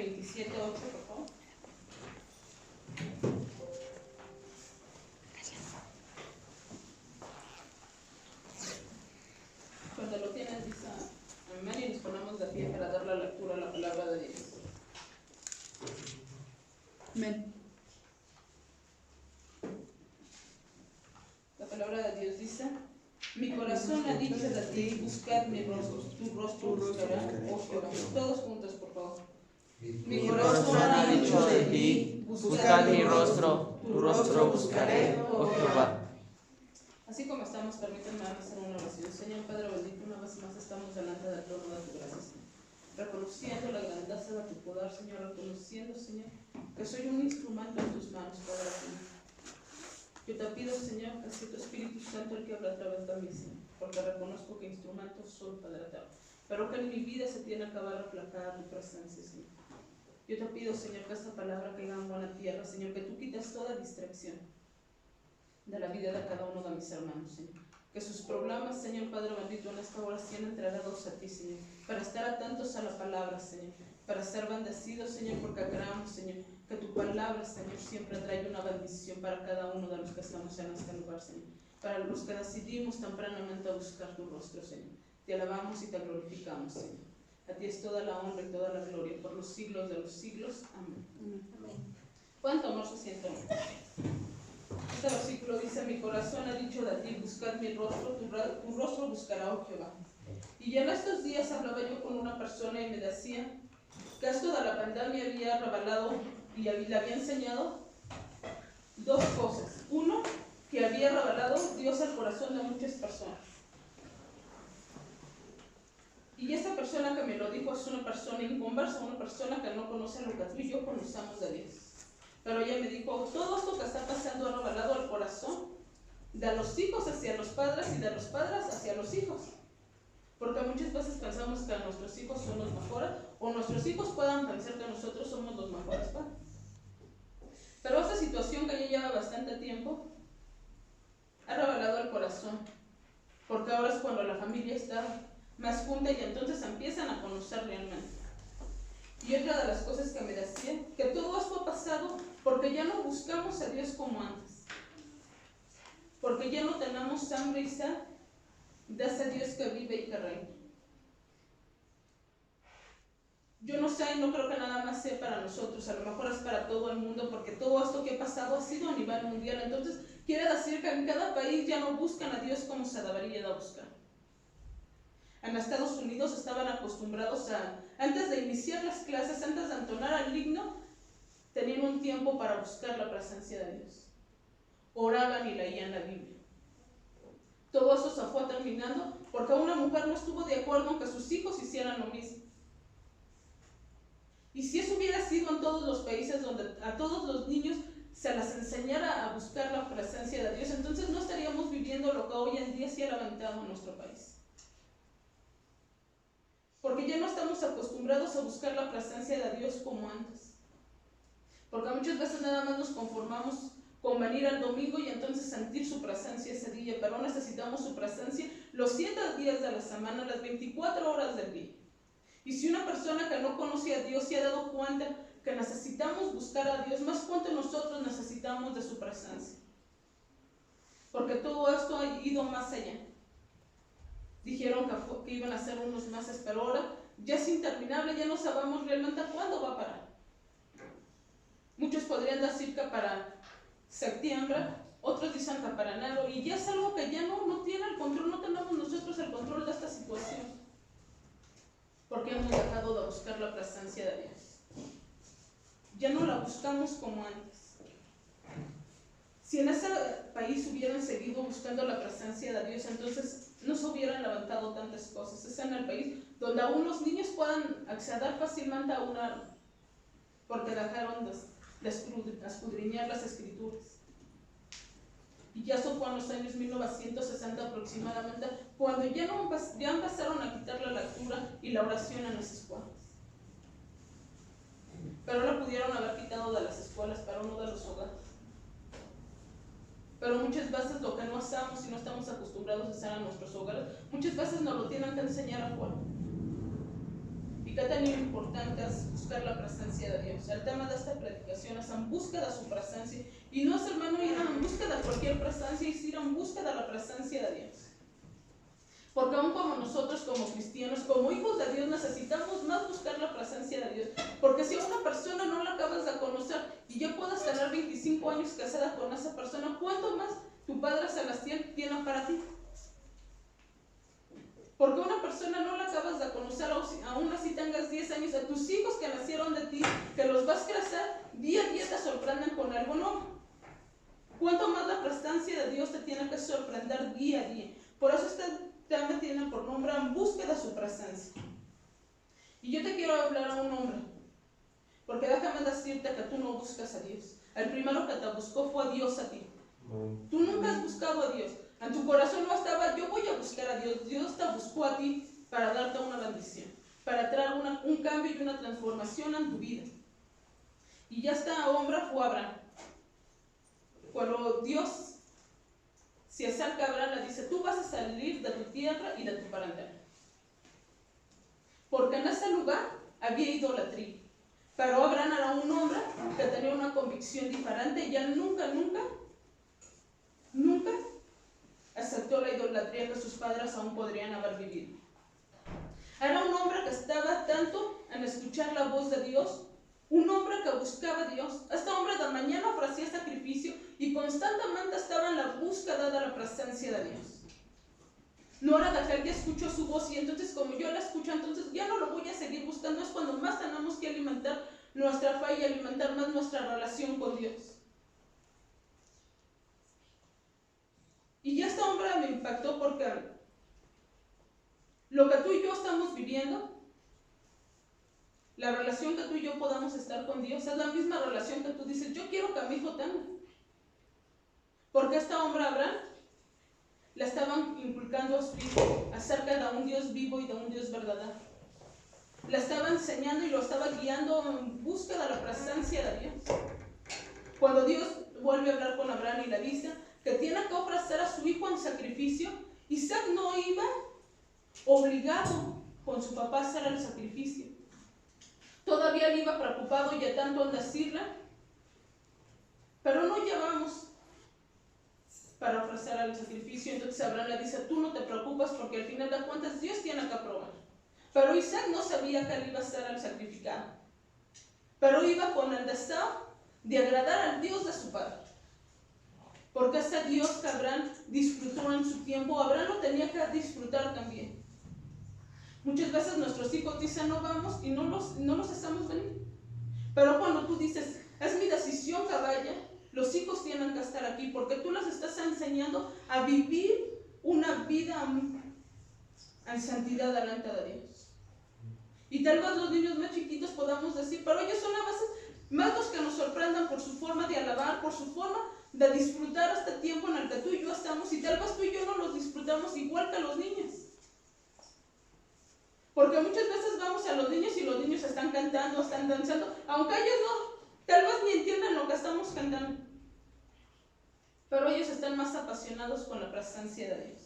27:8, por favor. Cuando lo tienen, dice amén, y nos ponemos de pie para dar la lectura a la palabra de Dios. Amén. La palabra de Dios dice: mi corazón ha dicho de ti, buscad mi rostro, tu rostro buscará, oh Jehová. Todos juntos, por favor. Mi corazón ha dicho de ti, buscad mi rostro, tu rostro buscaré, oh Jehová. Así como estamos, permítanme hacer una oración. Señor Padre bendito, una vez más estamos delante del trono de tu gracia, Señor. Reconociendo la grandeza de tu poder, Señor, reconociendo, Señor, que soy un instrumento en tus manos, Padre Señor. Yo te pido, Señor, que sea tu Espíritu Santo el que habla a través de mí, Señor, porque reconozco que instrumento soy, Padre eterno, pero que en mi vida se tiene que acabar reflejada tu presencia, Señor. Yo te pido, Señor, que esta palabra caiga en buena tierra, Señor, que tú quites toda distracción de la vida de cada uno de mis hermanos, Señor. Que sus problemas, Señor Padre bendito, en esta hora sean entregados a ti, Señor, para estar atentos a la palabra, Señor, para ser bendecidos, Señor, porque creamos, Señor, que tu palabra, Señor, siempre trae una bendición para cada uno de los que estamos en este lugar, Señor, para los que decidimos tempranamente a buscar tu rostro, Señor. Te alabamos y te glorificamos, Señor. A ti es toda la honra y toda la gloria por los siglos de los siglos. Amén. Amén. ¿Cuánto amor se siente? Este versículo dice: mi corazón ha dicho de ti, buscad mi rostro, tu rostro buscará, oh Jehová. Y ya en estos días hablaba yo con una persona y me decía que esto de la pandemia había revelado y le había enseñado dos cosas. Uno, que había revelado Dios al corazón de muchas personas. Y esta persona que me lo dijo es una persona inconversa, una persona que no conoce lo que tú y yo conocemos de Dios. Pero ella me dijo: todo esto que está pasando ha revelado al corazón de los hijos hacia los padres y de los padres hacia los hijos. Porque muchas veces pensamos que nuestros hijos son los mejores, o nuestros hijos puedan pensar que nosotros somos los mejores padres. Pero esta situación que ya lleva bastante tiempo ha revelado el corazón, porque ahora es cuando la familia está más junta y entonces empiezan a conocer realmente. Y otra de las cosas que me decía, que todo esto ha pasado porque ya no buscamos a Dios como antes, porque ya no tenemos hambre y sed de ese Dios que vive y que reina. Yo no sé, y no creo que nada más sea para nosotros, a lo mejor es para todo el mundo, porque todo esto que ha pasado ha sido a nivel mundial. Entonces quiere decir que en cada país ya no buscan a Dios como se debería de buscar. En Estados Unidos estaban acostumbrados a, antes de iniciar las clases, antes de entonar el himno, tenían un tiempo para buscar la presencia de Dios. Oraban y leían la Biblia. Todo eso se fue terminando porque una mujer no estuvo de acuerdo en que sus hijos hicieran lo mismo. Y si eso hubiera sido en todos los países donde a todos los niños se les enseñara a buscar la presencia de Dios, entonces no estaríamos viviendo lo que hoy en día se ha lamentado en nuestro país. Porque ya no estamos acostumbrados a buscar la presencia de Dios como antes. Porque muchas veces nada más nos conformamos con venir al domingo y entonces sentir su presencia ese día, pero necesitamos su presencia los 7 días de la semana, las 24 horas del día. Y si una persona que no conoce a Dios se ha dado cuenta que necesitamos buscar a Dios, más cuánto nosotros necesitamos de su presencia. Porque todo esto ha ido más allá. Dijeron que iban a ser unos meses, pero ahora ya es interminable, ya no sabemos realmente cuándo va a parar. Muchos podrían decir que para septiembre, otros dicen que para enero, y ya es algo que ya no tiene el control, no tenemos nosotros el control de esta situación. Porque hemos dejado de buscar la presencia de Dios. Ya no la buscamos como antes. Si en ese país hubieran seguido buscando la presencia de Dios, entonces no se hubieran levantado tantas cosas. Es en el país donde aún los niños puedan acceder fácilmente a un árbol, porque dejaron de escudriñar las escrituras. Y ya eso fue en los años 1960 aproximadamente, cuando ya empezaron a quitar la lectura y la oración en las escuelas. Pero la pudieron haber quitado de las escuelas, pero no de los hogares. Pero muchas veces lo que no hacemos y no estamos acostumbrados a hacer en nuestros hogares, muchas veces nos lo tienen que enseñar afuera. Y y qué tan importante es buscar la presencia de Dios. El tema de esta predicación es en búsqueda de su presencia, y no es, hermano, ir en búsqueda de cualquier presencia, es ir en búsqueda de la presencia de Dios. Porque aún como nosotros, como cristianos, como hijos de Dios, necesitamos más buscar la presencia de Dios. Porque si a una persona no la acabas de conocer y ya puedes tener 25 años casada con esa persona, ¿cuánto más tu Padre Celestial tiene para ti? Porque una persona no la acabas de conocer, aún así tengas 10 años, a tus hijos que nacieron de ti, que los vas a crecer, día a día te sorprenden con algo nuevo. ¿Cuánto más la presencia de Dios te tiene que sorprender día a día? Por eso este tema tiene por nombre en búsqueda de su presencia. Y yo te quiero hablar a un hombre, porque déjame decirte que tú no buscas a Dios. El primero que te buscó fue a Dios a ti. Tú nunca has buscado a Dios. En tu corazón no estaba, yo voy a buscar a Dios. Dios te buscó a ti para darte una bendición, para traer un cambio y una transformación en tu vida. Y ya esta hombre fue Abraham. Cuando Dios se acerca a Abraham, le dice, tú vas a salir de tu tierra y de tu parentela. Porque en ese lugar había idolatría. Pero Abraham era un hombre que tenía una convicción diferente y ya nunca aceptó la idolatría que sus padres aún podrían haber vivido. Era un hombre que estaba tanto en escuchar la voz de Dios, un hombre que buscaba a Dios. Este hombre de mañana ofrecía sacrificio y constantemente estaba en la búsqueda de la presencia de Dios. No era de aquel que escuchó su voz y entonces como yo la escucho, entonces ya no lo voy a seguir buscando. Es cuando más tenemos que alimentar nuestra fe y alimentar más nuestra relación con Dios. Y ya este hombre me impactó porque lo que tú y yo estamos viviendo, la relación que tú y yo podamos estar con Dios, es la misma relación que tú dices, yo quiero que mi hijo tenga. Porque este hombre Abraham le estaban inculcando a su hijo acerca de un Dios vivo y de un Dios verdadero. Le estaba enseñando y lo estaba guiando en búsqueda de la presencia de Dios. Cuando Dios vuelve a hablar con Abraham y le dice que tiene que ofrecer a su hijo en sacrificio, Isaac no iba obligado con su papá a hacer el sacrificio. Todavía él iba preocupado ya tanto en decirle, pero no llevamos para ofrecer el sacrificio. Entonces Abraham le dice, tú no te preocupes porque al final de cuentas Dios tiene que aprobar. Pero Isaac no sabía que él iba a ser el sacrificado, pero iba con el deseo de agradar al Dios de su padre. Porque ese Dios que Abraham disfrutó en su tiempo, Abraham lo tenía que disfrutar también. Muchas veces nuestros hijos dicen no vamos y no los hacemos venir. Pero cuando tú dices, es mi decisión que vaya, los hijos tienen que estar aquí porque tú les estás enseñando a vivir una vida en santidad delante de Dios. Y tal vez los niños más chiquitos podamos decir, pero ellos son a veces más los que nos sorprendan por su forma de alabar, por su forma de disfrutar este tiempo en el que tú y yo estamos, y tal vez tú y yo no los disfrutamos igual que los niños. Porque muchas veces vamos a los niños y los niños están cantando, están danzando, aunque ellos no, tal vez ni entiendan lo que estamos cantando. Pero ellos están más apasionados con la presencia de Dios.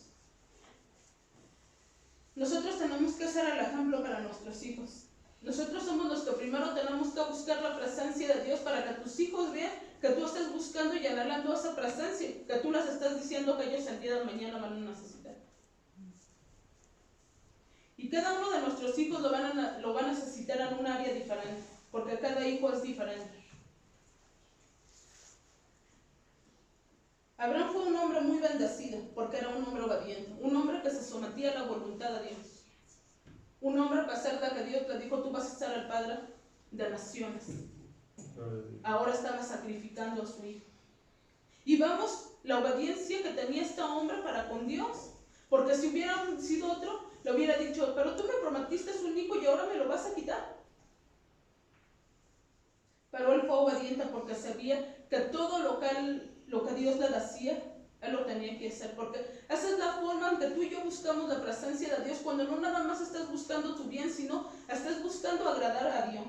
Nosotros tenemos que ser el ejemplo para nuestros hijos. Nosotros somos los que primero tenemos que buscar la presencia de Dios para que tus hijos vean que tú estás buscando y anhelando esa presencia, que tú les estás diciendo que ellos el día de mañana van a necesitar. Y cada uno de nuestros hijos lo va a necesitar en un área diferente, porque cada hijo es diferente. Abraham fue un hombre muy bendecido, porque era un hombre obediente, un hombre que se sometía a la voluntad de Dios. Un hombre que a pesar de que Dios le dijo, tú vas a ser el padre de naciones, ahora estaba sacrificando a su hijo. Y vamos, la obediencia que tenía este hombre para con Dios, porque si hubiera sido otro, le hubiera dicho, pero tú me prometiste un hijo y ahora me lo vas a quitar. Pero él fue obediente porque sabía que todo lo que Dios le decía, él lo tenía que hacer, porque esa es la forma en que tú y yo buscamos la presencia de Dios, cuando no nada más estás buscando tu bien, sino estás buscando agradar a Dios.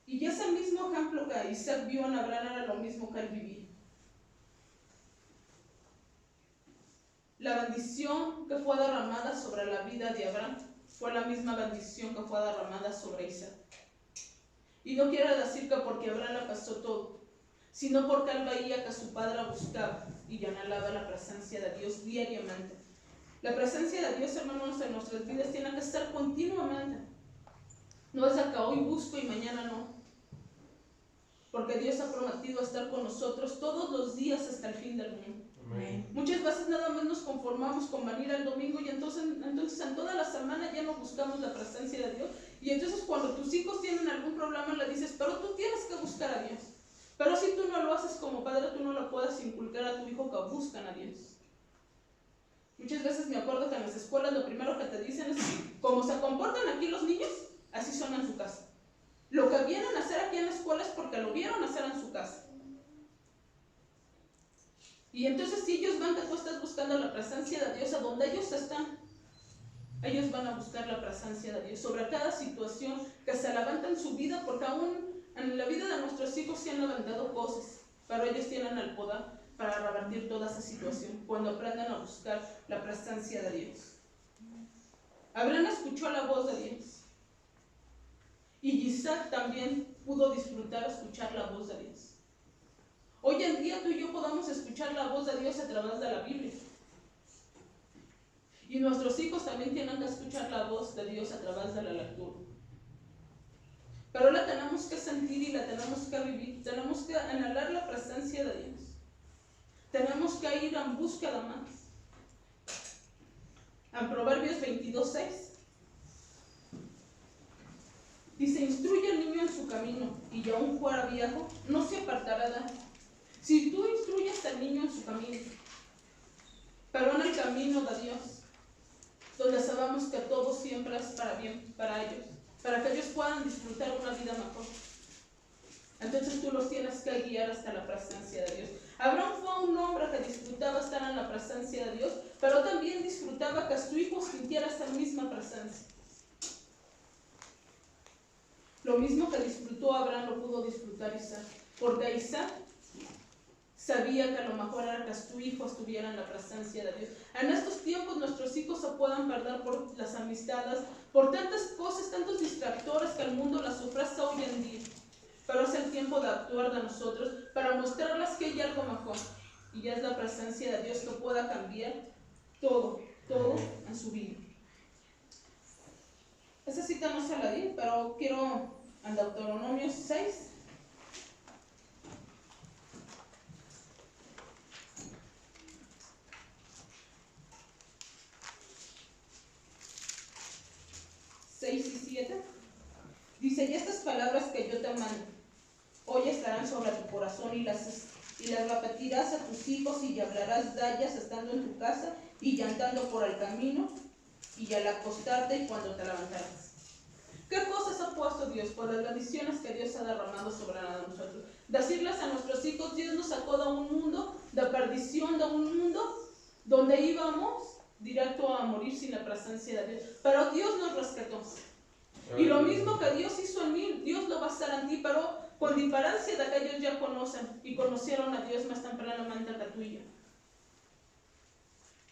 Y ese mismo ejemplo que Isaac vio en Abraham era lo mismo que él vivía. La bendición que fue derramada sobre la vida de Abraham fue la misma bendición que fue derramada sobre Isaac. Y no quiere decir que porque Abraham la pasó todo, sino porque él veía que su padre buscaba y anhelaba la presencia de Dios diariamente. La presencia de Dios, hermanos, en nuestras vidas tiene que estar continuamente. No es de que hoy busco y mañana no. Porque Dios ha prometido estar con nosotros todos los días hasta el fin del mundo. Amén. Muchas veces nada más nos conformamos con venir el domingo y entonces en toda la semana ya no buscamos la presencia de Dios. Y entonces cuando tus hijos tienen algún problema le dices, pero tú tienes que buscar a Dios. Pero si tú no lo haces como padre, tú no lo puedes inculcar a tu hijo que buscan a Dios. Muchas veces me acuerdo que en las escuelas lo primero que te dicen es, como se comportan aquí los niños, así son en su casa. Lo que vienen a hacer aquí en la escuela es porque lo vieron hacer en su casa. Y entonces si ellos ven que tú estás buscando la presencia de Dios a donde ellos están, ellos van a buscar la presencia de Dios sobre cada situación que se levanta en su vida, porque aún en la vida de nuestros hijos se han levantado cosas, pero ellos tienen el poder para revertir toda esa situación cuando aprendan a buscar la presencia de Dios. Abraham escuchó la voz de Dios. Y Isaac también pudo disfrutar escuchar la voz de Dios. Hoy en día tú y yo podamos escuchar la voz de Dios a través de la Biblia. Y nuestros hijos también tienen que escuchar la voz de Dios a través de la lectura. Pero la tenemos que sentir y la tenemos que vivir. Tenemos que anhelar la presencia de Dios. Tenemos que ir en búsqueda más. En Proverbios 22:6 dice, instruye al niño en su camino, y aún fuera viejo, no se apartará de él. Si tú instruyes al niño en su camino, pero en el camino de Dios, donde sabemos que todo siempre es para bien, para ellos, para que ellos puedan disfrutar una vida mejor, entonces tú los tienes que guiar hasta la presencia de Dios. Abraham fue un hombre que disfrutaba estar en la presencia de Dios, pero también disfrutaba que su hijo sintiera esa misma presencia. Lo mismo que disfrutó Abraham lo pudo disfrutar Isaac, porque Isaac sabía que a lo mejor era que su hijo estuviera en la presencia de Dios. En estos tiempos nuestros hijos se pueden perder por las amistades, por tantas cosas, tantos distractores que el mundo les ofrece hoy en día. Pero es el tiempo de actuar de nosotros para mostrarles que hay algo mejor. Y ya es la presencia de Dios que pueda cambiar todo en su vida. Esa cita no se la di, pero quiero en Deuteronomio 6. Y 7 dice, y estas palabras que yo te mando hoy estarán sobre tu corazón y las repetirás a tus hijos y hablarás de ellas estando en tu casa y andando por el camino y al acostarte y cuando te levantarás. ¿Qué cosas ha puesto Dios? Por las bendiciones que Dios ha derramado sobre nosotros. Decirles a nuestros hijos, Dios nos sacó de un mundo de perdición, de un mundo donde íbamos directo a morir sin la presencia de Dios. Pero Dios nos rescató. Y lo mismo que Dios hizo en mí, Dios lo va a hacer en ti, pero con diferencia de que ellos ya conocen y conocieron a Dios más tempranamente que tú y yo.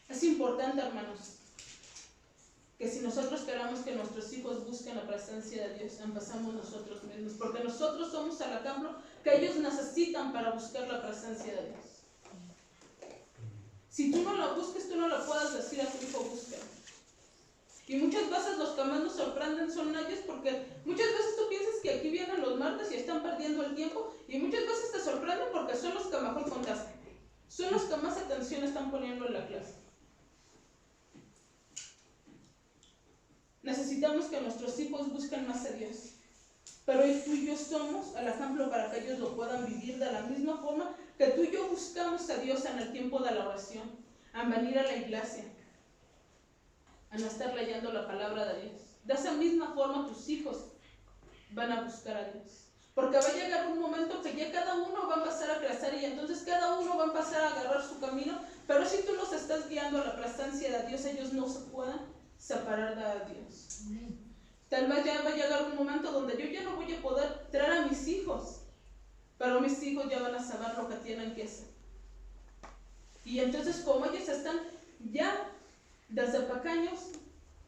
Es importante, hermanos, que si nosotros queramos que nuestros hijos busquen la presencia de Dios, empezamos nosotros mismos, porque nosotros somos el ejemplo que ellos necesitan para buscar la presencia de Dios. Si tú no la busques, tú no la puedes decir a tu hijo, búscala. Y muchas veces los que más nos sorprenden son ellos, porque muchas veces tú piensas que aquí vienen los martes y están perdiendo el tiempo, y muchas veces te sorprenden porque son los que mejor contestan, son los que más atención están poniendo en la clase. Necesitamos que nuestros hijos busquen más a Dios, pero tú y yo somos el ejemplo para que ellos lo puedan vivir de la misma forma que tú y yo buscamos a Dios en el tiempo de la oración, a venir a la iglesia, a no estar leyendo la palabra de Dios. De esa misma forma tus hijos van a buscar a Dios, porque va a llegar un momento que ya cada uno va a empezar a crecer y entonces cada uno va a empezar a agarrar su camino, pero si tú los estás guiando a la presencia de Dios, ellos no se pueden separar de Dios. Tal vez ya va a llegar un momento donde yo ya no voy a poder traer a mis hijos, pero mis hijos ya van a saber lo que tienen que hacer. Y entonces como ellos están ya desde pequeños,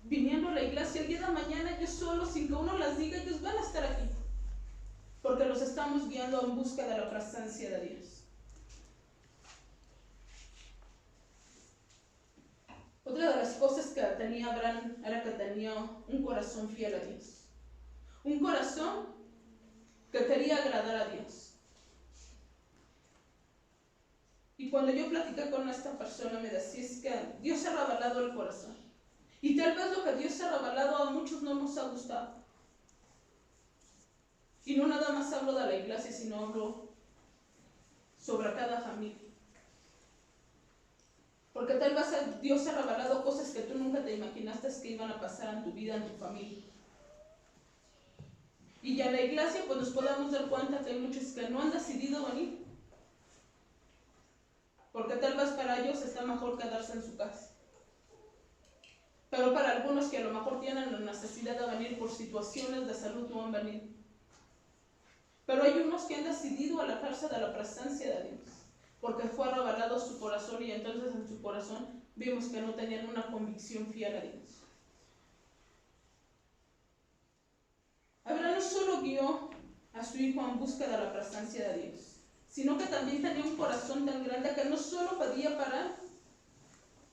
viniendo a la iglesia, el día de mañana ellos solos, sin que uno les diga, ellos van a estar aquí, porque los estamos guiando en busca de la presencia de Dios. Otra de las cosas que tenía Abraham era que tenía un corazón fiel a Dios, un corazón que quería agradar a Dios. Y cuando yo platicé con esta persona me decía, es que Dios ha revelado el corazón. Y tal vez lo que Dios ha revelado a muchos no nos ha gustado. Y no nada más hablo de la iglesia, sino hablo sobre cada familia. Porque tal vez Dios ha revelado cosas que tú nunca te imaginaste que iban a pasar en tu vida, en tu familia. Y ya en la iglesia pues nos podemos dar cuenta que hay muchos que no han decidido venir. Porque tal vez para ellos está mejor quedarse en su casa. Pero para algunos que a lo mejor tienen la necesidad de venir por situaciones de salud no han venido. Pero hay unos que han decidido alejarse de la presencia de Dios, porque fue revelado su corazón y entonces en su corazón vimos que no tenían una convicción fiel a Dios. Abraham no solo guió a su hijo en busca de la presencia de Dios, sino que también tenía un corazón tan grande que no solo pedía para él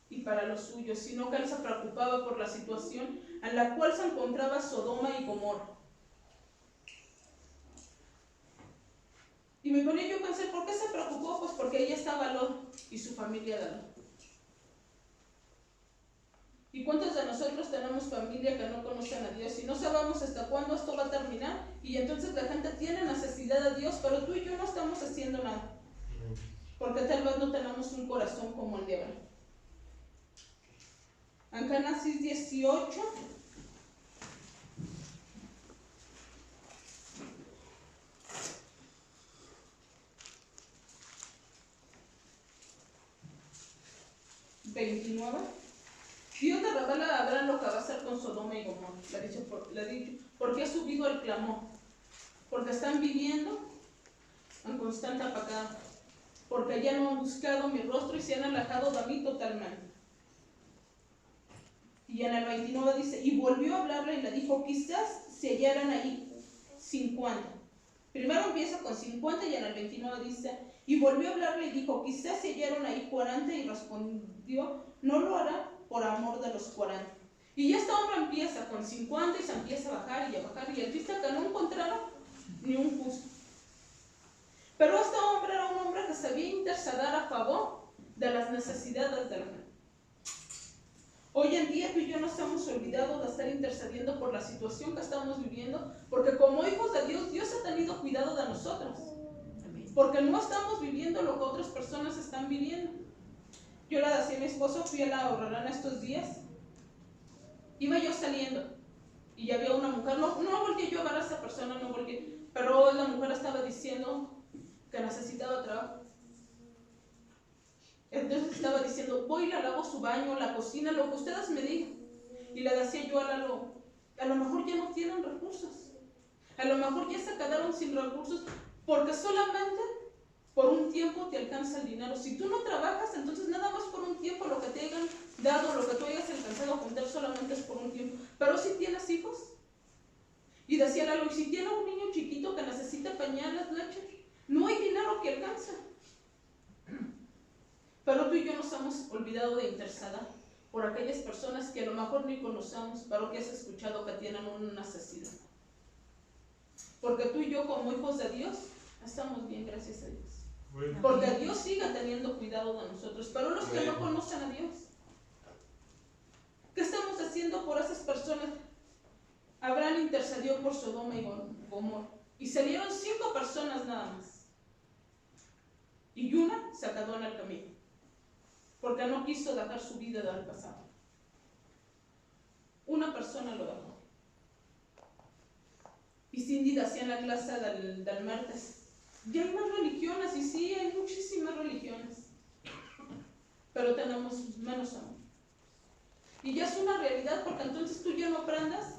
y para los suyos, sino que él se preocupaba por la situación en la cual se encontraba Sodoma y Gomorra. Y me ponía yo a pensar, ¿por qué se preocupó? Pues porque ahí estaba Lot y su familia de Lot. ¿Y cuántos de nosotros tenemos familia que no conocen a Dios y no sabemos hasta cuándo esto va a terminar? Y entonces la gente tiene necesidad de Dios, pero tú y yo no estamos haciendo nada. Porque tal vez no tenemos un corazón como el de Abraham. En Génesis 18. Dios le revela a Abraham lo que va a hacer con Sodoma y Gomorra. Le ha dicho, ¿por qué ha subido el clamor? Porque están viviendo en constante pecado. Porque ya no han buscado mi rostro y se han alejado de mí totalmente. Y en el 29 dice, y volvió a hablarle y le dijo, quizás se hallaran ahí 50. Primero empieza con 50 y en el 29 dice, y volvió a hablarle y dijo, quizás se hallaron ahí 40, y respondió, no lo hará por amor de los 40. Y ya esta hombre empieza con 50 y se empieza a bajar, y el chiste que no encontraron ni un justo. Pero este hombre era un hombre que sabía interceder a favor de las necesidades de la gente. Hoy en día tú y yo nos hemos olvidado de estar intercediendo por la situación que estamos viviendo, porque como hijos de Dios, Dios ha tenido cuidado de nosotros. Porque no estamos viviendo lo que otras personas están viviendo. Yo le decía a mi esposo, fui a la Aurrerana estos días, iba yo saliendo y había una mujer, no volteé yo a ver a esa persona, no volteé, pero la mujer estaba diciendo que necesitaba trabajo. Entonces estaba diciendo, voy y le lavo su baño, la cocina, lo que ustedes me digan. Y le decía yo a Lalo, a lo mejor ya no tienen recursos, a lo mejor ya se quedaron sin recursos, porque solamente por un tiempo te alcanza el dinero. Si tú no trabajas, entonces nada más por un tiempo lo que te hayan dado, lo que tú hayas alcanzado a juntar solamente es por un tiempo. Pero si tienes hijos, y decía Lalo, y si tiene un niño chiquito que necesita pañales, leche, no hay dinero que alcance. Pero tú y yo nos hemos olvidado de interceder por aquellas personas que a lo mejor ni conocemos, pero que has escuchado que tienen una necesidad. Porque tú y yo como hijos de Dios estamos bien, gracias a Dios. Porque Dios sigue teniendo cuidado de nosotros, pero los que no conocen a Dios, ¿qué estamos haciendo por esas personas? Abraham intercedió por Sodoma y Gomorra y salieron 5 personas nada más, y una se quedó en el camino porque no quiso dejar su vida del pasado. Una persona lo dejó. Y Cindy decía en la clase del martes, ya hay más religiones, y sí, hay muchísimas religiones, pero tenemos menos amor. Y ya es una realidad, porque entonces tú ya no aprendas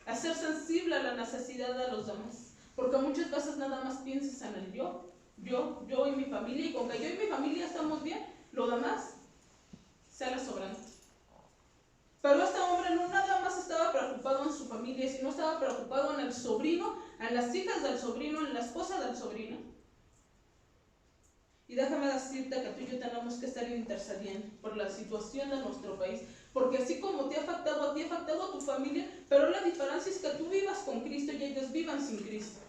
a ser sensible a la necesidad de los demás, porque muchas veces nada más piensas en el yo y mi familia, y con que yo y mi familia estamos bien, lo demás sale sobrando. estaba preocupado en el sobrino, en las hijas del sobrino, en la esposa del sobrino. Y déjame decirte que tú y yo tenemos que estar intercediendo por la situación de nuestro país, porque así como te ha afectado a ti, ha afectado a tu familia, pero la diferencia es que tú vivas con Cristo y ellos vivan sin Cristo.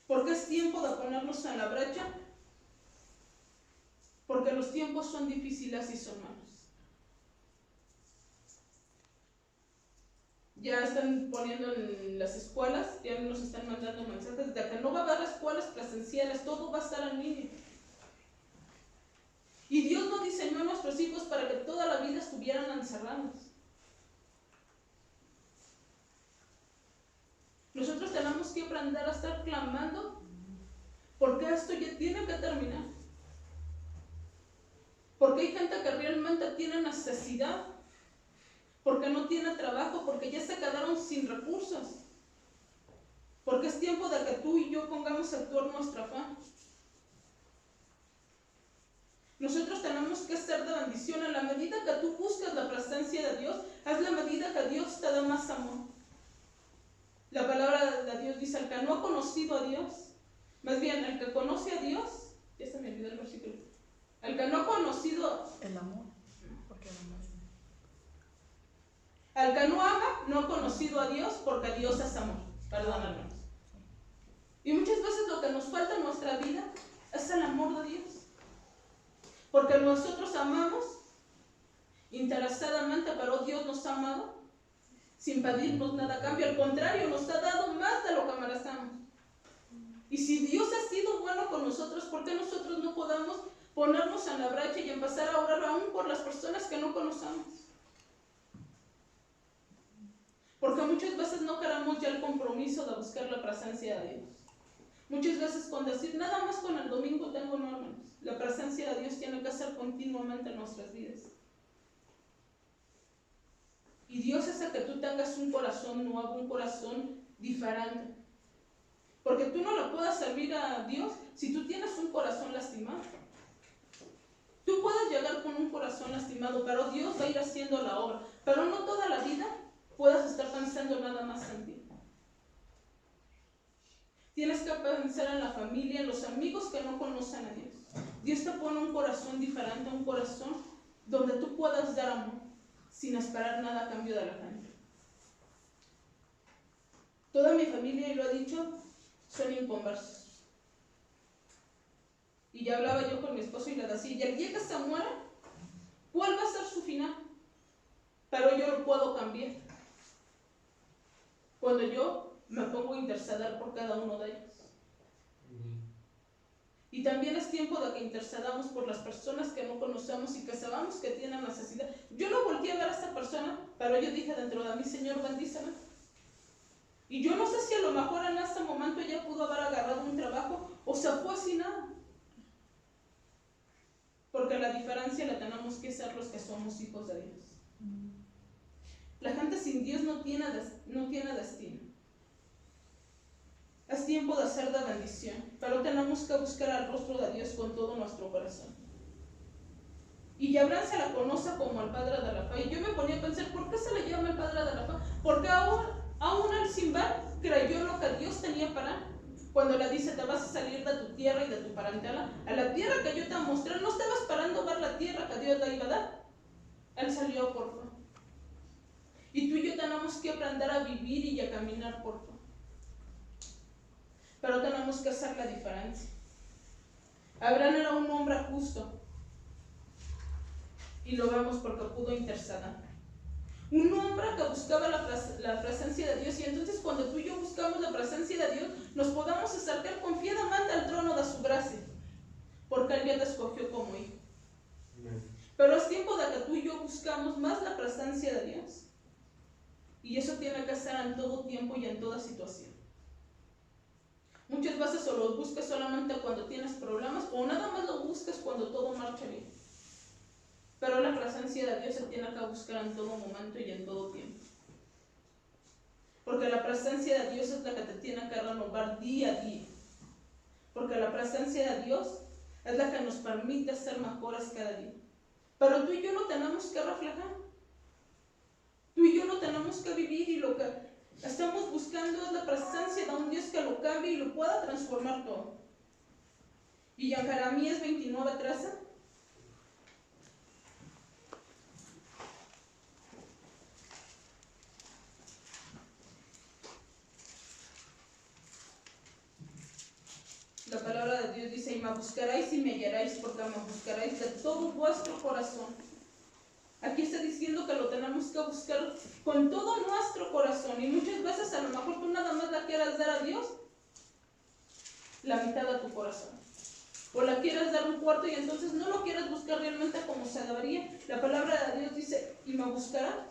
Porque es tiempo de ponernos en la brecha, porque los tiempos son difíciles y son malos. Ya están poniendo en las escuelas, ya nos están mandando mensajes de que no va a haber escuelas presenciales, todo va a estar en línea. Y Dios no diseñó a nuestros hijos para que toda la vida estuvieran encerrados. Nosotros tenemos que aprender a estar clamando porque esto ya tiene que terminar. Porque hay gente que realmente tiene necesidad, porque no tiene trabajo, porque ya se quedaron sin recursos. Porque es tiempo de que tú y yo pongamos a actuar nuestra fe. Nosotros tenemos que ser de bendición. En la medida que tú buscas la presencia de Dios, es la medida que Dios te da más amor. La palabra de Dios dice, el que no ha conocido a Dios, más bien, el que conoce a Dios, ya se me olvidó el versículo, el que no ha conocido el amor, porque el amor es... Al que no ama, no ha conocido a Dios, porque Dios es amor. Perdóname. Y muchas veces lo que nos falta en nuestra vida es el amor de Dios. Porque nosotros amamos interesadamente, pero Dios nos ha amado sin pedirnos nada a cambio. Al contrario, nos ha dado más de lo que merecemos. Y si Dios ha sido bueno con nosotros, ¿por qué nosotros no podamos ponernos en la brecha y empezar a orar aún por las personas que no conocemos? Porque muchas veces no queremos ya el compromiso de buscar la presencia de Dios. Muchas veces con decir, nada más con el domingo tengo, no, hermanos. La presencia de Dios tiene que ser continuamente en nuestras vidas. Y Dios hace que tú tengas un corazón nuevo, un corazón diferente. Porque tú no le puedes servir a Dios si tú tienes un corazón lastimado. Tú puedes llegar con un corazón lastimado, pero Dios va a ir haciendo la obra. Pero no toda la vida puedas estar pensando nada más en ti. Tienes que pensar en la familia, en los amigos que no conocen a Dios. Dios te pone un corazón diferente, un corazón donde tú puedas dar amor sin esperar nada a cambio de la gente. Toda mi familia, y lo he dicho, son inconversos. Y ya hablaba yo con mi esposo y le decía, y el día que se muera, ¿cuál va a ser su final? Pero yo lo puedo cambiar. Cuando yo me pongo a interceder por cada uno de ellos. Y también es tiempo de que intercedamos por las personas que no conocemos y que sabemos que tienen necesidad. Yo no volteé a ver a esta persona, pero yo dije dentro de mí, Señor, bendíceme. Y yo no sé si a lo mejor en este momento ella pudo haber agarrado un trabajo o se fue sin nada. Porque la diferencia la tenemos que hacer los que somos hijos de Dios. La gente sin Dios no tiene destino. Es tiempo de hacer de bendición, pero tenemos que buscar el rostro de Dios con todo nuestro corazón. Y Abraham se la conoce como el padre de la fe. Y yo me ponía a pensar, ¿por qué se le llama el padre de la fe? Porque aún él sin ver creyó lo que Dios tenía para él. Cuando le dice, te vas a salir de tu tierra y de tu parentela, a la tierra que yo te mostré, no estaba esperando ver la tierra que Dios te iba a dar. Él salió por fe. Y tú y yo tenemos que aprender a vivir y a caminar por fe. Pero tenemos que hacer la diferencia. Abraham era un hombre justo. Y lo vemos porque pudo interceder. Un hombre que buscaba la presencia de Dios. Y entonces cuando tú y yo buscamos la presencia de Dios, nos podamos acercar confiadamente al trono de su gracia. Porque Él ya te escogió como hijo. Pero es tiempo de que tú y yo buscamos más la presencia de Dios. Y eso tiene que ser en todo tiempo y en toda situación. Muchas veces o lo buscas solamente cuando tienes problemas o nada más lo buscas cuando todo marcha bien. Pero la presencia de Dios se tiene que buscar en todo momento y en todo tiempo. Porque la presencia de Dios es la que te tiene que renovar día a día. Porque la presencia de Dios es la que nos permite ser mejores cada día. Pero tú y yo lo tenemos que reflejar. Tú y yo lo tenemos busca vivir y lo que estamos buscando es la presencia de un Dios que lo cambie y lo pueda transformar todo. Y en Jeremías 29:13. La palabra de Dios dice: y me buscaréis y me hallaréis, porque me buscaréis de todo vuestro corazón. Aquí está diciendo que lo tenemos que buscar con todo nuestro corazón. Y muchas veces a lo mejor tú nada más la quieras dar a Dios la mitad de tu corazón. O la quieres dar un cuarto y entonces no lo quieres buscar realmente como se debería. La palabra de Dios dice: y me buscarás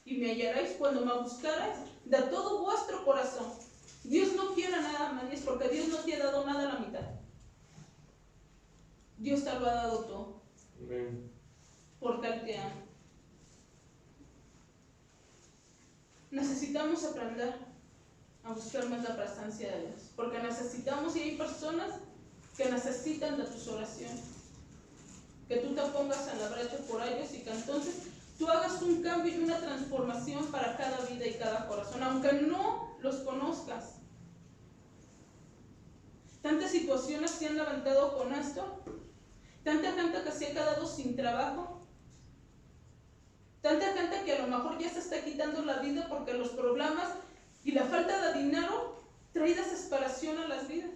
y me hallaréis cuando me buscaréis de todo vuestro corazón. Dios no quiere nada más, es porque Dios no te ha dado nada a la mitad. Dios te lo ha dado todo. Amén. Porque Él te ama. Necesitamos aprender a buscar más la presencia de Dios. Porque necesitamos, y hay personas que necesitan de tus oraciones. Que tú te pongas en la brecha por ellos y que entonces tú hagas un cambio y una transformación para cada vida y cada corazón, aunque no los conozcas. Tantas situaciones se han levantado con esto, tanta gente que se ha quedado sin trabajo, tanta gente que a lo mejor ya se está quitando la vida porque los problemas y la falta de dinero trae desesperación a las vidas.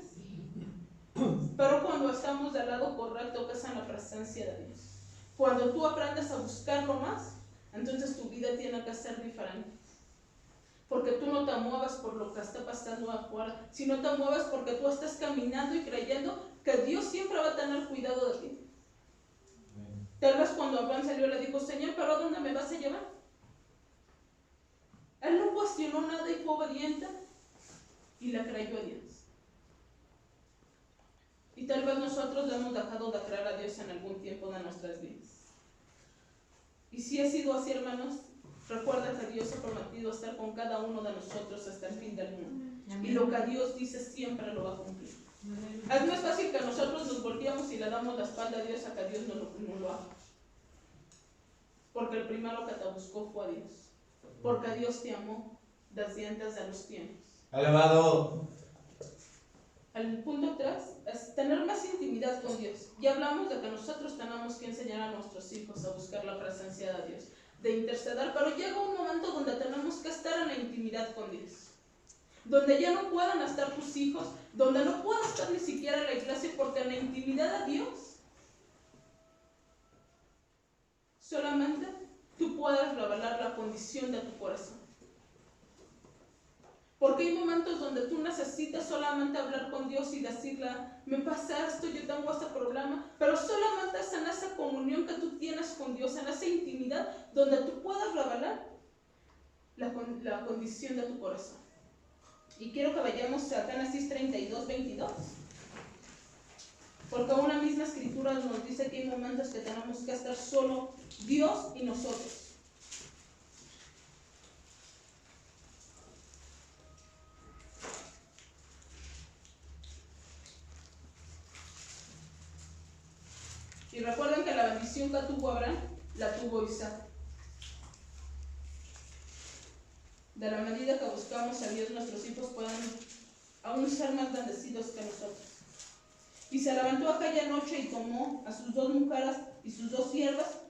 Pero cuando estamos del lado correcto, que es en la presencia de Dios, cuando tú aprendes a buscarlo más, entonces tu vida tiene que ser diferente. Porque tú no te muevas por lo que está pasando afuera, sino te muevas porque tú estás caminando y creyendo que Dios siempre va a tener cuidado de ti. Tal vez cuando Abraham salió le dijo: Señor, ¿pero a dónde me vas a llevar? Él no cuestionó nada y fue obediente y le creyó a Dios. Y tal vez nosotros le hemos dejado de creer a Dios en algún tiempo de nuestras vidas. Y si ha sido así, hermanos, recuerda que Dios ha prometido estar con cada uno de nosotros hasta el fin del mundo. Y lo que Dios dice siempre lo va a cumplir. Es más fácil que nosotros nos volteamos y le damos la espalda a Dios a que Dios no lo haga. Porque el primero que te buscó fue a Dios. Porque Dios te amó desde antes de los tiempos. Alabado. El punto 3 es tener más intimidad con Dios. Ya hablamos de que nosotros tenemos que enseñar a nuestros hijos a buscar la presencia de Dios, de interceder, pero llega un momento donde tenemos que estar en la intimidad con Dios, donde ya no puedan estar tus hijos, donde no pueda estar ni siquiera la iglesia, porque en la intimidad de Dios solamente tú puedes revelar la condición de tu corazón. Porque hay momentos donde tú necesitas solamente hablar con Dios y decirle: me pasa esto, yo tengo este problema, pero solamente es en esa comunión que tú tienes con Dios, en esa intimidad, donde tú puedas revelar la condición de tu corazón. Y quiero que vayamos a Génesis 32:22. Porque una misma escritura nos dice que hay momentos que tenemos que estar solo Dios y nosotros. Y recuerden que la bendición que tuvo Abraham, la tuvo Isaac. De la medida que buscamos a Dios, nuestros hijos pueden aún ser más bendecidos que nosotros. Y se levantó aquella noche y tomó a sus 2 mujeres y sus 2 siervas,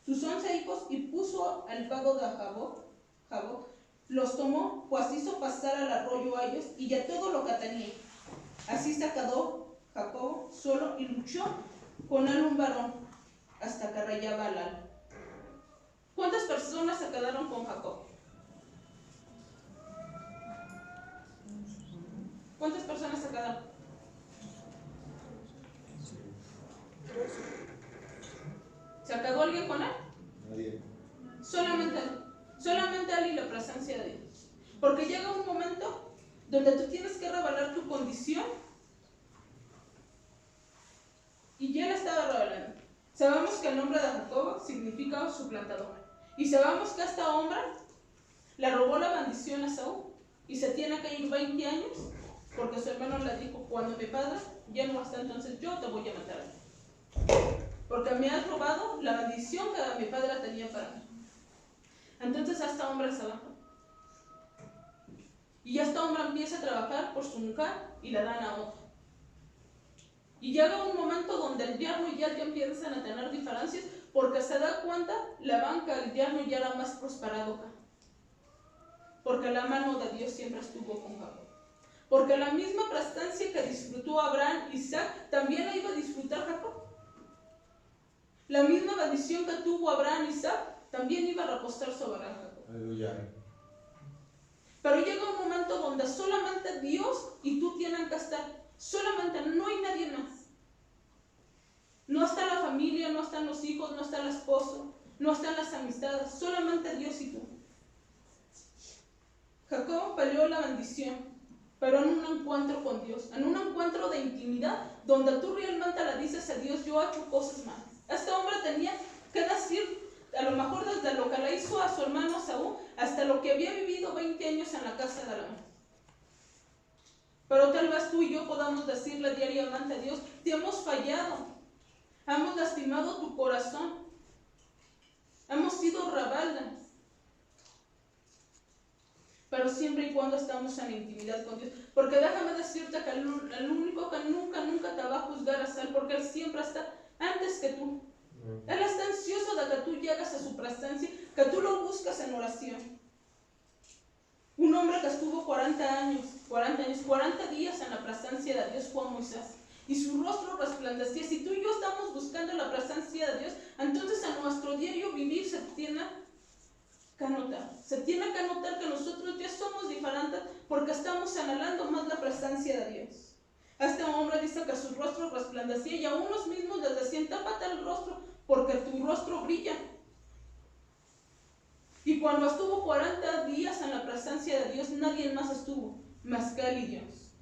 sus 11 hijos, y puso al pago de Jaboc. Los tomó, pues hizo pasar al arroyo a ellos y a todo lo que tenía. Así se quedó Jacob solo y luchó con él un varón hasta que rayaba al alba. ¿Cuántas personas se quedaron con Jacob? ¿Cuántas personas se quedaron? ¿Se quedó alguien con él? Nadie. Solamente él y la presencia de Dios. Porque llega un momento donde tú tienes que revelar tu condición. Y ya la estaba revelando. Sabemos que el nombre de Jacob significa suplantador. Y sabemos que esta hombre le robó la bendición a Saúl y se tiene que ir 20 años porque su hermano le dijo: cuando mi padre ya no está, entonces yo te voy a matar a ti, porque me has robado la bendición que mi padre tenía para mí. Entonces esta hombre se va Y este hombre empieza a trabajar por su mujer y le dan a otro. Y llega un momento donde el yerno y él ya empiezan a tener diferencias porque se da cuenta la banca del yerno ya era más prosperado acá. Porque la mano de Dios siempre estuvo con Jacob. Porque la misma prestancia que disfrutó Abraham y Isaac también la iba a disfrutar Jacob. La misma bendición que tuvo Abraham y Isaac también iba a reposar sobre Jacob. Aleluya. Pero llega un momento donde solamente Dios y tú tienen que estar. Solamente, no hay nadie más. No está la familia, no están los hijos, no está el esposo, no están las amistades, solamente Dios y tú. Jacob peleó la bendición, pero en un encuentro con Dios, en un encuentro de intimidad, donde tú realmente le dices a Dios, yo he hecho cosas malas. Este hombre tenía que decir, a lo mejor desde lo que le hizo a su hermano Saúl, hasta lo que había vivido 20 años en la casa de la mujer. Pero tal vez tú y yo podamos decirle diariamente a Dios, te hemos fallado, hemos lastimado tu corazón, hemos sido rebeldes. Pero siempre y cuando estamos en intimidad con Dios. Porque déjame decirte que el único que nunca te va a juzgar es Él, porque Él siempre está antes que tú. Él está ansioso de que tú llegues a su presencia, que tú lo buscas en oración. Un hombre que estuvo 40 días en la presencia de Dios fue Moisés. Y su rostro resplandecía. Si tú y yo estamos buscando la presencia de Dios, entonces en nuestro diario vivir se tiene que notar. Se tiene que notar que nosotros ya somos diferentes porque estamos anhelando más la presencia de Dios. Este hombre dice que su rostro resplandecía y a unos mismos les decían, tápate el rostro porque tu rostro brilla. Y cuando estuvo 40 días en la presencia de Dios, nadie más estuvo, más que él y Dios.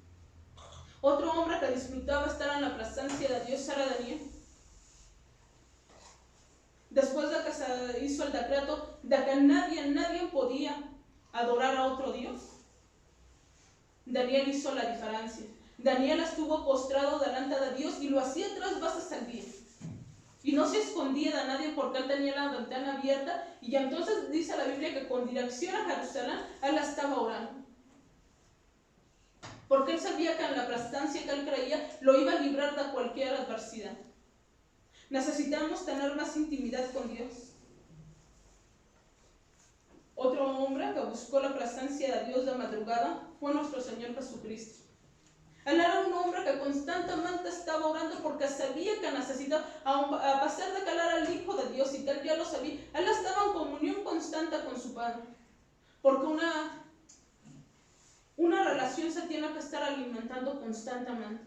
Otro hombre que disfrutaba estar en la presencia de Dios era Daniel. Después de que se hizo el decreto de que nadie podía adorar a otro Dios, Daniel hizo la diferencia. Daniel estuvo postrado delante de Dios y lo hacía 3 veces al día. Y no se escondía de nadie porque él tenía la ventana abierta. Y entonces dice la Biblia que con dirección a Jerusalén, él estaba orando. Porque él sabía que en la prestancia que él creía, lo iba a librar de cualquier adversidad. Necesitamos tener más intimidad con Dios. Otro hombre que buscó la presencia de Dios de madrugada fue nuestro Señor Jesucristo. Él era un hombre que constantemente estaba orando porque sabía que necesitaba, a pesar de que él era el Hijo de Dios y que él ya lo sabía, él estaba en comunión constante con su Padre. Porque una relación se tiene que estar alimentando constantemente.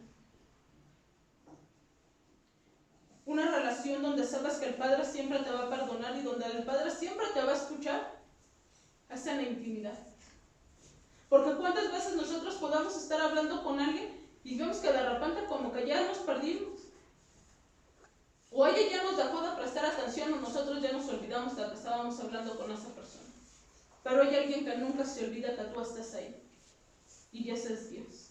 Una relación donde sabes que el Padre siempre te va a perdonar y donde el Padre siempre te va a escuchar, es en la intimidad. Porque cuántas veces nosotros podamos estar hablando con alguien y vemos que de repente como que ya nos perdimos. O ella ya nos dejó de prestar atención o nosotros ya nos olvidamos de que estábamos hablando con esa persona. Pero hay alguien que nunca se olvida que tú estás ahí. Y ese es Dios.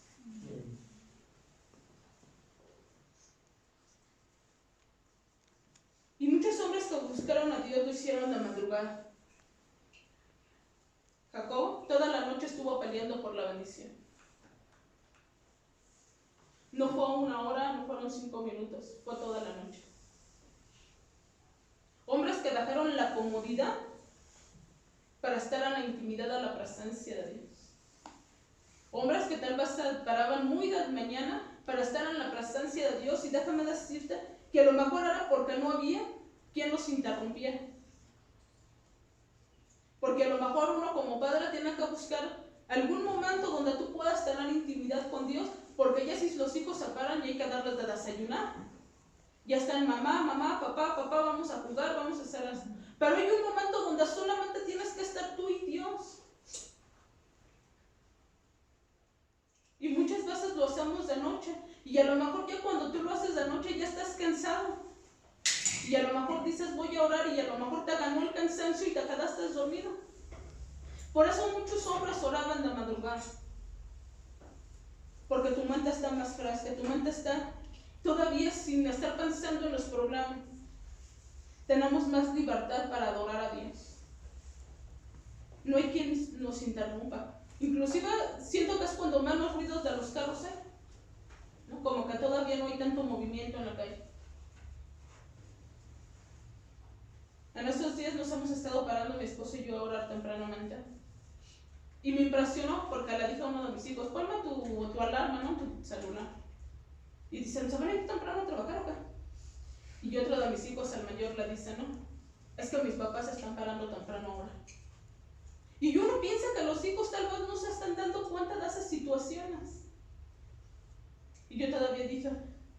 Y muchos hombres que buscaron a Dios lo hicieron de madrugada. Jacob toda la noche estuvo peleando por la bendición. No fue 1 hora, no fueron 5 minutos, fue toda la noche. Hombres que dejaron la comodidad para estar en la intimidad de la presencia de Dios. Hombres que tal vez se paraban muy de mañana para estar en la presencia de Dios, y déjame decirte que a lo mejor era porque no había quien los interrumpiera. Porque a lo mejor uno como padre tiene que buscar algún momento donde tú puedas tener intimidad con Dios, porque ya si los hijos se paran y hay que darles de desayunar. Ya están mamá, papá, vamos a jugar, vamos a hacer eso. Pero hay un momento donde solamente tienes que estar tú y Dios. Y muchas veces lo hacemos de noche. Y a lo mejor ya cuando tú lo haces de noche ya estás cansado. Y a lo mejor dices voy a orar y a lo mejor te ganó el cansancio y te quedaste dormido. Por eso muchos hombres oraban de madrugada. Porque tu mente está más fresca, tu mente está todavía sin estar pensando en los problemas. Tenemos más libertad para adorar a Dios. No hay quien nos interrumpa. Inclusive sufrimiento en la calle. En estos días nos hemos estado parando mi esposo y yo a orar tempranamente. Y me impresionó porque le dije a uno de mis hijos, ponme tu alarma, ¿no? Tu celular. Y dice, ¿se van a ir temprano a trabajar o qué? Y otro de mis hijos, el mayor, le dice, no, es que mis papás se están parando temprano ahora. Y uno piensa que los hijos tal vez no se están dando cuenta de esas situaciones. Y yo todavía dije,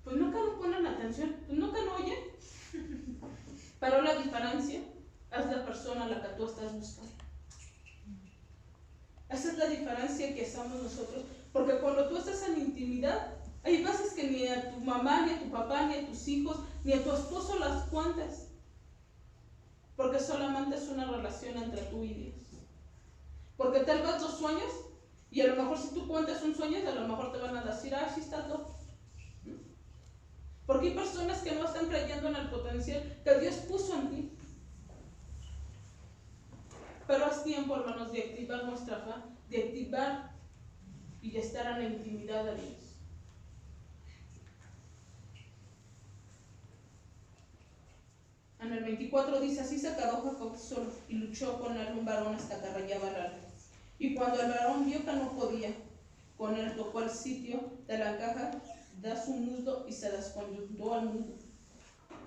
pues nunca nos ponen atención, pues nunca lo oyen. Pero la diferencia es la persona a la que tú estás buscando. Esa es la diferencia que hacemos nosotros. Porque cuando tú estás en intimidad, hay veces que ni a tu mamá, ni a tu papá, ni a tus hijos, ni a tu esposo las cuentas. Porque solamente es una relación entre tú y Dios. Porque tal vez los sueños, y a lo mejor si tú cuentas un sueño, a lo mejor te van a decir, ah, sí estás loco. Porque hay personas que no están creyendo en el potencial que Dios puso en ti. Pero es tiempo, hermanos, de activar nuestra fe, de activar y de estar en la intimidad de Dios. En el 24 dice, así se quedó Jacob solo y luchó con él un varón hasta que rayaba el alba. Y cuando el varón vio que no podía, con él tocó el sitio de la caja de su muslo y se desconyuntó al muslo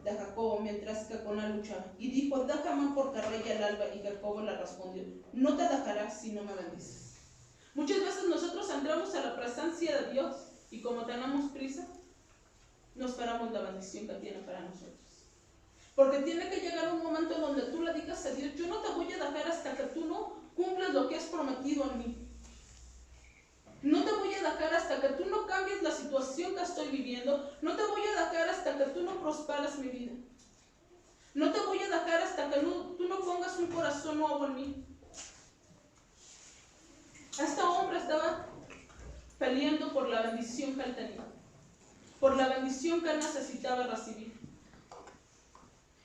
de Jacobo mientras que con él luchaba. Y dijo, déjame porque raya el alba. Y Jacobo le respondió, no te dejarás si no me bendices. Muchas veces nosotros entramos a la presencia de Dios y como tenemos prisa, no esperamos la bendición que tiene para nosotros. Porque tiene que llegar un momento donde tú le digas a Dios, yo no te voy a dejar hasta que tú no cumplas lo que has prometido en mí. No te voy a dejar hasta que tú no cambies la situación que estoy viviendo. No te voy a dejar hasta que tú no prosperes mi vida. No te voy a dejar hasta que tú no pongas un corazón nuevo en mí. Este hombre estaba peleando por la bendición que él tenía, por la bendición que él necesitaba recibir.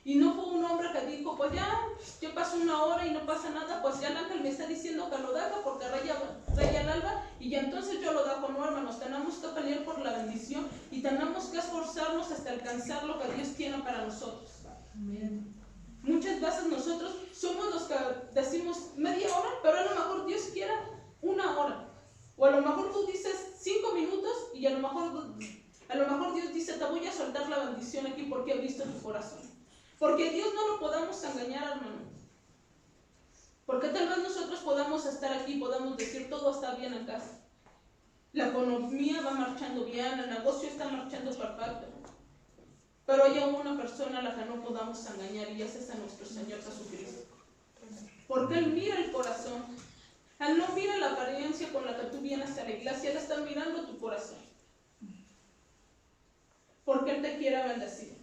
Y no fue un hombre que dijo, pues ya paso una hora y no pasa nada, pues ya el ángel me está diciendo que lo deje porque raya el alba y ya entonces yo lo dejo. No, hermanos, tenemos que pelear por la bendición y tenemos que esforzarnos hasta alcanzar lo que Dios tiene para nosotros. Amén. Muchas veces nosotros somos los que decimos media hora, pero a lo mejor Dios quiere una hora. O a lo mejor tú dices 5 minutos y a lo mejor Dios dice, te voy a soltar la bendición aquí porque he visto tu corazón. Porque Dios no lo podamos engañar, hermano. Porque tal vez nosotros podamos estar aquí, podamos decir todo está bien en casa. La economía va marchando bien, el negocio está marchando perfecto. Pero hay aún una persona a la que no podamos engañar y ese es a nuestro Señor Jesucristo. Porque Él mira el corazón. Él no mira la apariencia con la que tú vienes a la iglesia, Él está mirando tu corazón. Porque Él te quiere bendecir.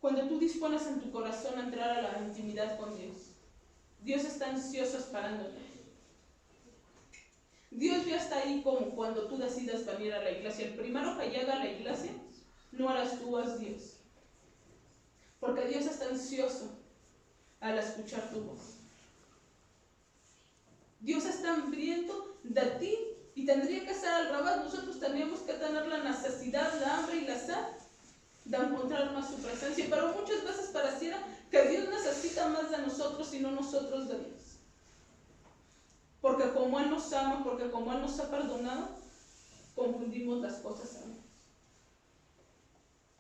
Cuando tú dispones en tu corazón a entrar a la intimidad con Dios, Dios está ansioso esperándote. Dios ya está ahí como cuando tú decidas venir a la iglesia. El primero que llega a la iglesia no eres tú, es Dios. Porque Dios está ansioso al escuchar tu voz. Dios está hambriento de ti y tendría que ser al revés. Nosotros tendríamos que tener la necesidad, la hambre y la sed de encontrar más su presencia, pero muchas veces pareciera que Dios necesita más de nosotros y no nosotros de Dios. Porque como Él nos ama, porque como Él nos ha perdonado, confundimos las cosas, hermanos.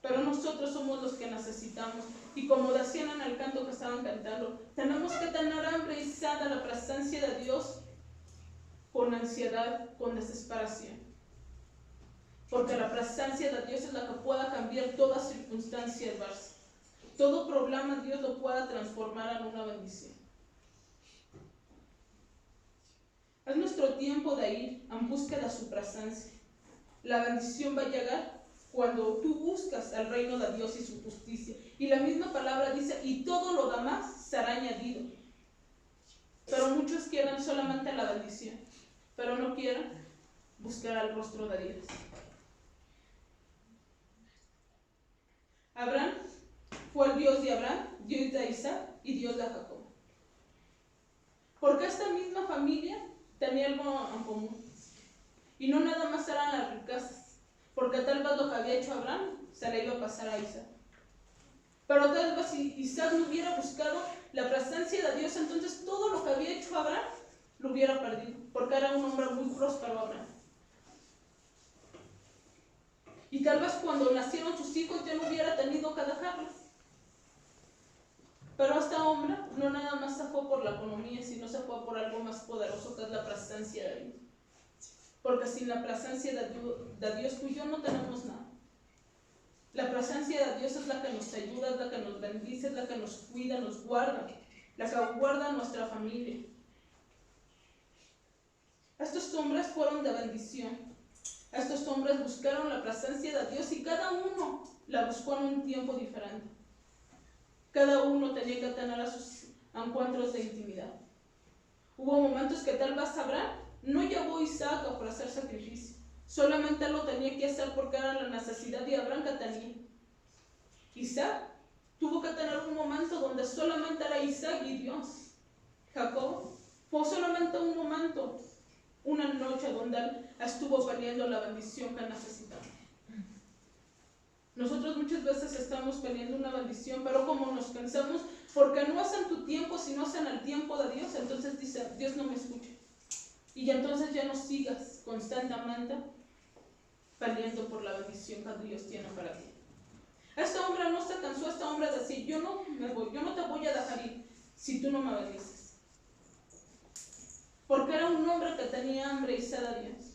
Pero nosotros somos los que necesitamos, y como decían en el canto que estaban cantando, tenemos que tener hambre y sed de la presencia de Dios con ansiedad, con desesperación. Porque la presencia de Dios es la que pueda cambiar toda circunstancia adversa. Todo problema Dios lo pueda transformar en una bendición. Es nuestro tiempo de ir en busca de su presencia. La bendición va a llegar cuando tú buscas el reino de Dios y su justicia. Y la misma palabra dice, y todo lo demás será añadido. Pero muchos quieren solamente la bendición, pero no quieren buscar el rostro de Dios. Abraham fue el Dios de Abraham, Dios de Isaac y Dios de Jacob. Porque este algo en común. Y no nada más eran las riquezas, porque tal vez lo que había hecho Abraham se le iba a pasar a Isaac. Pero tal vez si Isaac no hubiera buscado la presencia de Dios, entonces todo lo que había hecho Abraham lo hubiera perdido, porque era un hombre muy próspero Abraham. Y tal vez cuando nacieron sus hijos ya no hubiera tenido que dejarlos. Pero este hombre no nada más se fue por la economía, sino se fue por algo más poderoso, que es la presencia de Dios. Porque sin la presencia de Dios, tú y yo no tenemos nada. La presencia de Dios es la que nos ayuda, es la que nos bendice, es la que nos cuida, nos guarda, la que guarda a nuestra familia. Estos hombres fueron de bendición. Estos hombres buscaron la presencia de Dios y cada uno la buscó en un tiempo diferente. Cada uno tenía que tener a sus encuentros de intimidad. Hubo momentos que tal vez Abraham no llevó a Isaac a ofrecer sacrificio. Solamente lo tenía que hacer porque era la necesidad de Abraham que tenía. Isaac tuvo que tener un momento donde solamente era Isaac y Dios. Jacob fue solamente un momento, una noche donde él estuvo peleando la bendición que necesitaba. Nosotros muchas veces estamos peleando una bendición, pero como nos cansamos, porque no es en tu tiempo, sino es en el tiempo de Dios, entonces dice, Dios no me escucha. Y entonces ya no sigas constantemente peleando por la bendición que Dios tiene para ti. Este hombre no se cansó, este hombre decía, yo no te voy a dejar ir si tú no me bendices. Porque era un hombre que tenía hambre y sed de Dios.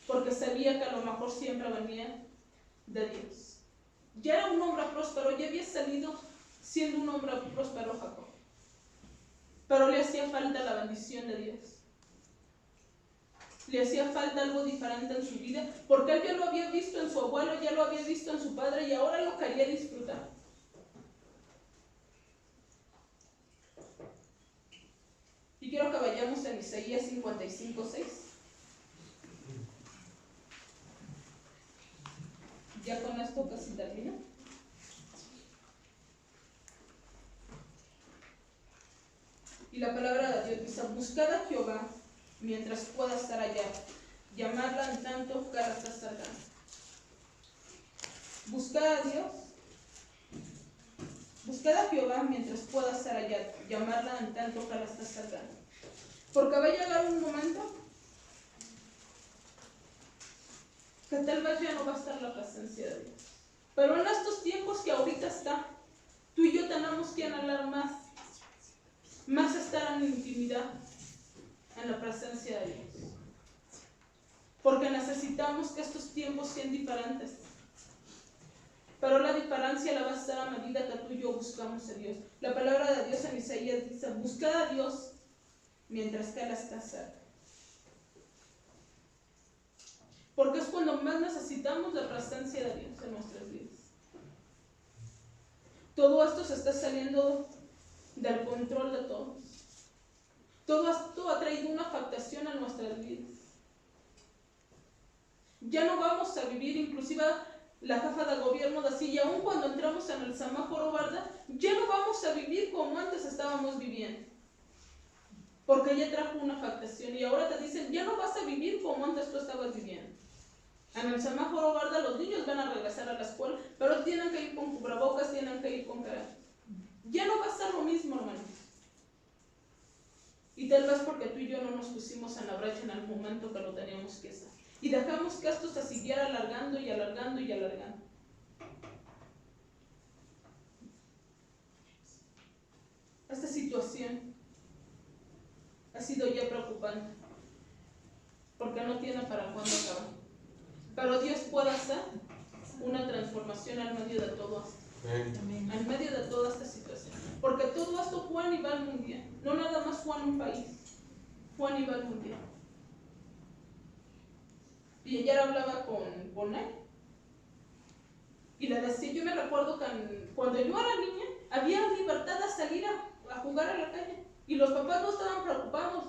Porque sabía que a lo mejor siempre venía de Dios. Ya era un hombre próspero, ya había salido siendo un hombre próspero Jacob. Pero le hacía falta la bendición de Dios. Le hacía falta algo diferente en su vida, porque él ya lo había visto en su abuelo, ya lo había visto en su padre y ahora lo quería disfrutar. Y quiero que vayamos en Isaías 55:6. Ya con esto casi termino. Y la palabra de Dios dice, buscad a Jehová mientras pueda estar allá, llamarla en tanto que la está cercana. Buscad a Dios, buscad a Jehová mientras pueda estar allá, llamarla en tanto que la está cercana. Porque va a llegar un momento que tal vez ya no va a estar la presencia de Dios. Pero en estos tiempos que ahorita está, tú y yo tenemos que anhelar más estar en intimidad, en la presencia de Dios. Porque necesitamos que estos tiempos sean diferentes. Pero la diferencia la va a estar a medida que tú y yo buscamos a Dios. La palabra de Dios en Isaías dice, buscad a Dios mientras que Él está cerca. Porque es cuando más necesitamos la presencia de Dios en nuestras vidas. Todo esto se está saliendo del control de todos. Todo esto ha traído una afectación a nuestras vidas. Ya no vamos a vivir, inclusive la jefa de gobierno decía, y aún cuando entramos en el semáforo verde, ya no vamos a vivir como antes estábamos viviendo. Porque ya trajo una afectación y ahora te dicen, ya no vas a vivir como antes tú estabas viviendo. En el semáforo verde los niños van a regresar a la escuela, pero tienen que ir con cubrebocas, tienen que ir con cara. Ya no va a ser lo mismo, hermano. Y tal vez porque tú y yo no nos pusimos en la brecha en el momento que lo teníamos que hacer. Y dejamos que esto se siguiera alargando y alargando y alargando. Esta situación ha sido ya preocupante, porque no tiene para cuándo acabar. Pero Dios puede hacer una transformación en medio de todo esto. En medio de toda esta situación. Porque todo esto fue a nivel mundial. No nada más fue en un país. Fue a nivel mundial. Y ayer hablaba con él. Y le decía, yo me recuerdo que cuando yo era niña, había libertad de salir a jugar a la calle. Y los papás no estaban preocupados.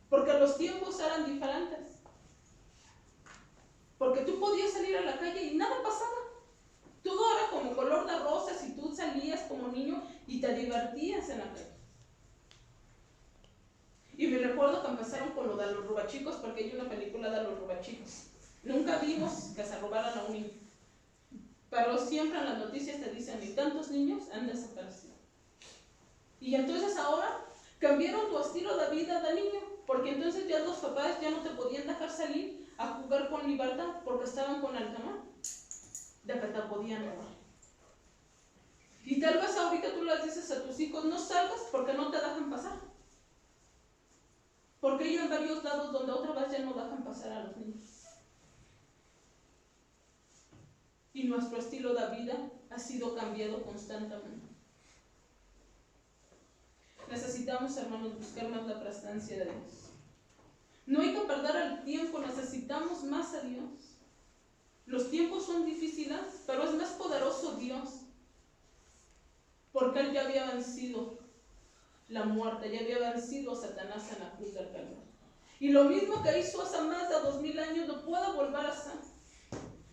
Porque los tiempos eran diferentes. Porque tú podías salir a la calle y nada pasaba. Todo era como color de rosas y tú salías como niño y te divertías en la calle. Y me recuerdo que empezaron con lo de los robachicos, porque hay una película de los robachicos. Nunca vimos que se robaran a un niño. Pero siempre en las noticias te dicen, y tantos niños han desaparecido. Y entonces ahora cambiaron tu estilo de vida de niño, porque entonces ya los papás ya no te podían dejar salir a jugar con libertad, porque estaban con el temor de que te podían robar. Y tal vez ahorita tú les dices a tus hijos, no salgas porque no te dejan pasar. Porque hay en varios lados donde otra vez ya no dejan pasar a los niños. Y nuestro estilo de vida ha sido cambiado constantemente. Necesitamos, hermanos, buscar más la presencia de Dios. No hay que perder el tiempo, necesitamos más a Dios. Los tiempos son difíciles, pero es más poderoso Dios. Porque Él ya había vencido la muerte, ya había vencido a Satanás en la cruz del Calvario. Y lo mismo que hizo hace más de 2000 años lo puede volver a hacer.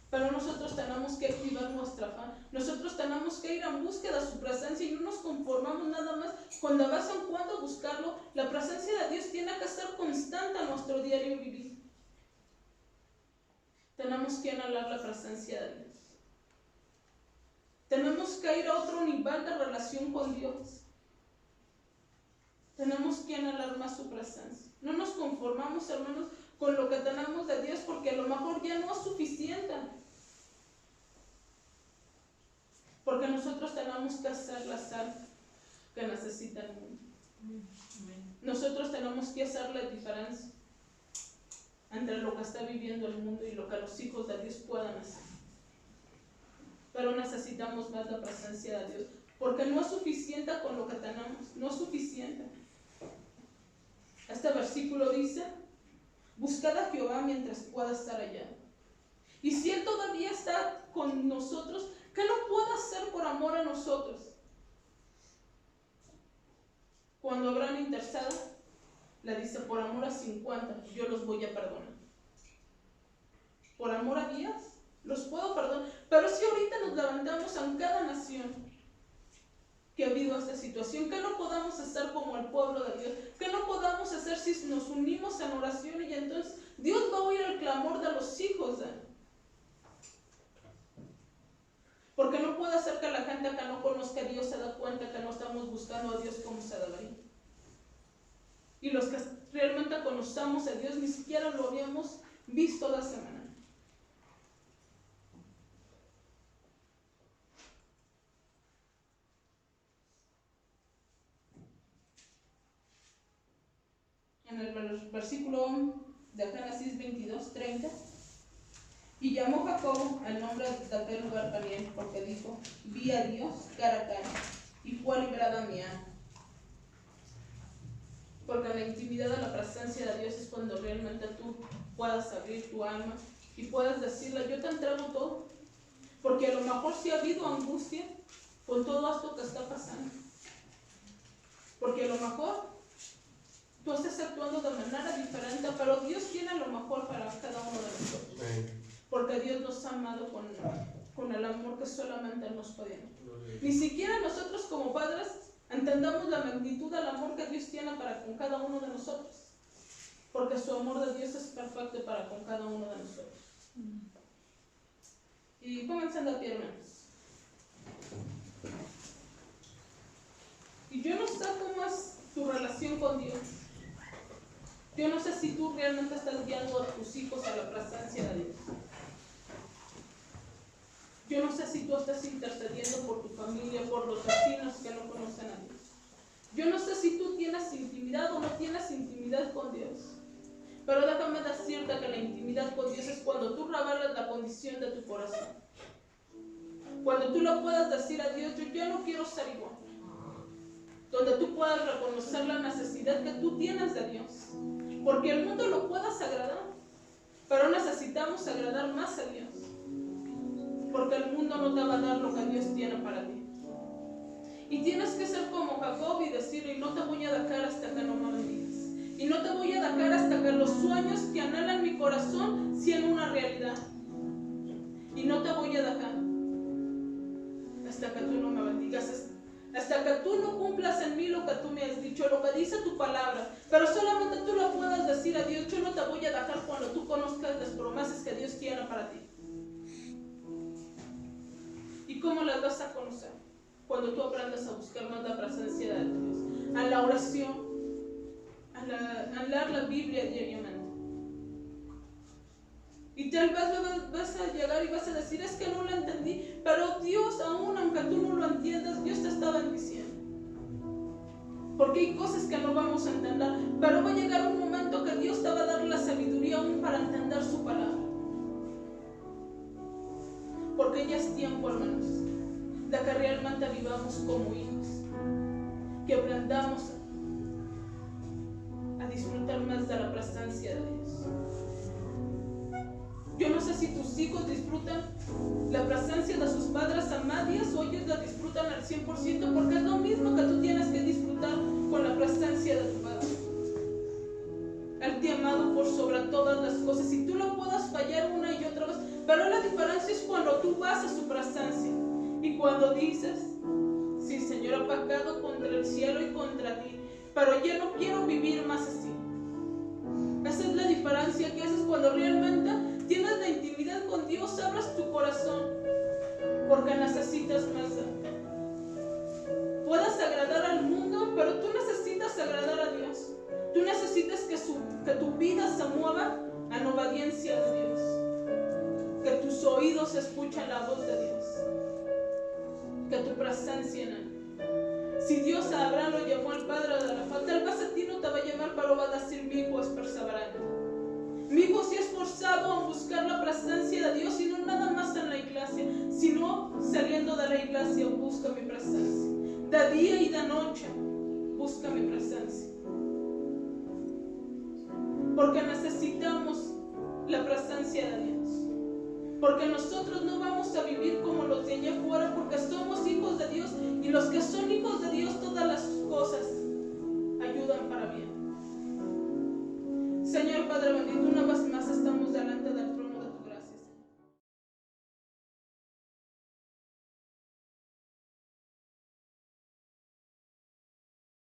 Pero nosotros tenemos que activar nuestra fe. Nosotros tenemos que ir en búsqueda de su presencia y no nos conformamos nada más con de vez en cuando buscarlo. La presencia de Dios tiene que ser constante en nuestro diario vivir. Tenemos que anhelar la presencia de Dios. Tenemos que ir a otro nivel de relación con Dios. Tenemos que anhelar más su presencia. No nos conformamos, hermanos, con lo que tenemos de Dios, porque a lo mejor ya no es suficiente. Porque nosotros tenemos que hacer la sal que necesita el mundo. Nosotros tenemos que hacer la diferencia entre lo que está viviendo el mundo y lo que los hijos de Dios puedan hacer. Pero necesitamos más la presencia de Dios, porque no es suficiente con lo que tenemos, no es suficiente. Este versículo dice, buscad a Jehová mientras pueda estar allá. Y si Él todavía está con nosotros, ¿qué no puede hacer por amor a nosotros? Cuando Abraham intercede, le dice, por amor a 50, yo los voy a perdonar. Por amor a 10, los puedo perdonar. Pero si ahorita nos levantamos en cada nación que ha habido esta situación, ¿qué no podamos hacer como el pueblo de Dios? ¿Qué no podamos hacer si nos unimos en oración y entonces Dios va a oír el clamor de los hijos de Él? Porque no puede ser que la gente que no conozca a Dios se da cuenta que no estamos buscando a Dios como se debería. Y los que realmente conocemos a Dios ni siquiera lo habíamos visto de esa manera. En el versículo de Génesis 22:30, y llamó Jacob el nombre de aquel lugar Peniel, porque dijo, vi a Dios cara a cara, y fue librada mi alma. Porque en la intimidad de la presencia de Dios es cuando realmente tú puedas abrir tu alma y puedas decirle, yo te entrego todo. Porque a lo mejor sí ha habido angustia con todo esto que está pasando. Porque a lo mejor tú estás actuando de manera diferente, pero Dios tiene lo mejor para cada uno de nosotros. Porque Dios nos ha amado con el amor que solamente Él nos puede dar. Ni siquiera nosotros como padres entendamos la magnitud del amor que Dios tiene para con cada uno de nosotros. Porque su amor de Dios es perfecto para con cada uno de nosotros. Y pónganse de pie, hermanos. Y yo no sé cómo es tu relación con Dios. Yo no sé si tú realmente estás guiando a tus hijos a la presencia de Dios. Yo no sé si tú estás intercediendo por tu familia, por los vecinos que no conocen a Dios. Yo no sé si tú tienes intimidad o no tienes intimidad con Dios. Pero déjame decirte que la intimidad con Dios es cuando tú revelas la condición de tu corazón. Cuando tú le puedas decir a Dios, yo ya no quiero ser igual. Donde tú puedas reconocer la necesidad que tú tienes de Dios. Porque el mundo lo puedas agradar, pero necesitamos agradar más a Dios. Porque el mundo no te va a dar lo que Dios tiene para ti. Y tienes que ser como Jacob y decirle, y no te voy a dejar hasta que no me bendigas. Y no te voy a dejar hasta que los sueños que anhelan mi corazón sean una realidad. Y no te voy a dejar hasta que tú no me bendigas. Es hasta que tú no cumplas en mí lo que tú me has dicho, lo que dice tu palabra, pero solamente tú lo puedas decir a Dios. Yo no te voy a dejar cuando tú conozcas las promesas que Dios tiene para ti. ¿Y cómo las vas a conocer? Cuando tú aprendas a buscar más la presencia de Dios, a la oración, a leer la Biblia diariamente. Y tal vez vas a llegar y vas a decir, es que no lo entendí, pero Dios, aún aunque tú no lo entiendas, Dios te está bendiciendo. Porque hay cosas que no vamos a entender, pero va a llegar un momento que Dios te va a dar la sabiduría aún para entender su palabra. Porque ya es tiempo, hermanos, de que realmente vivamos como hijos, que aprendamos a disfrutar más de la presencia de Dios. Yo no sé si tus hijos disfrutan la presencia de sus padres a medias o ellos la disfrutan al 100%, porque es lo mismo que tú tienes que disfrutar con la presencia de tu padre. Él te ha amado por sobre todas las cosas y tú lo puedas fallar una y otra vez, pero la diferencia es cuando tú vas a su presencia y cuando dices, sí, Señor, he pecado contra el cielo y contra ti, pero yo no quiero vivir más así. Esa es la diferencia que haces cuando realmente tienes la intimidad con Dios, abres tu corazón, porque necesitas más de Él. Puedes agradar al mundo, pero tú necesitas agradar a Dios. Tú necesitas que tu vida se mueva en obediencia de Dios. Que tus oídos escuchen la voz de Dios. Que tu presencia en Él. Si Dios a Abraham lo llamó el padre de la fe, tal vez a ti no te va a llamar, pero va a decir, mi hijo es perseverante. Mi hijo se ha esforzado en buscar la presencia de Dios y no nada más en la iglesia, sino saliendo de la iglesia busca mi presencia. De día y de noche busca mi presencia. Porque necesitamos la presencia de Dios. Porque nosotros no vamos a vivir como los de allá afuera, porque somos hijos de Dios y los que son hijos de Dios todas las cosas ayudan para bien. Señor Padre bendito,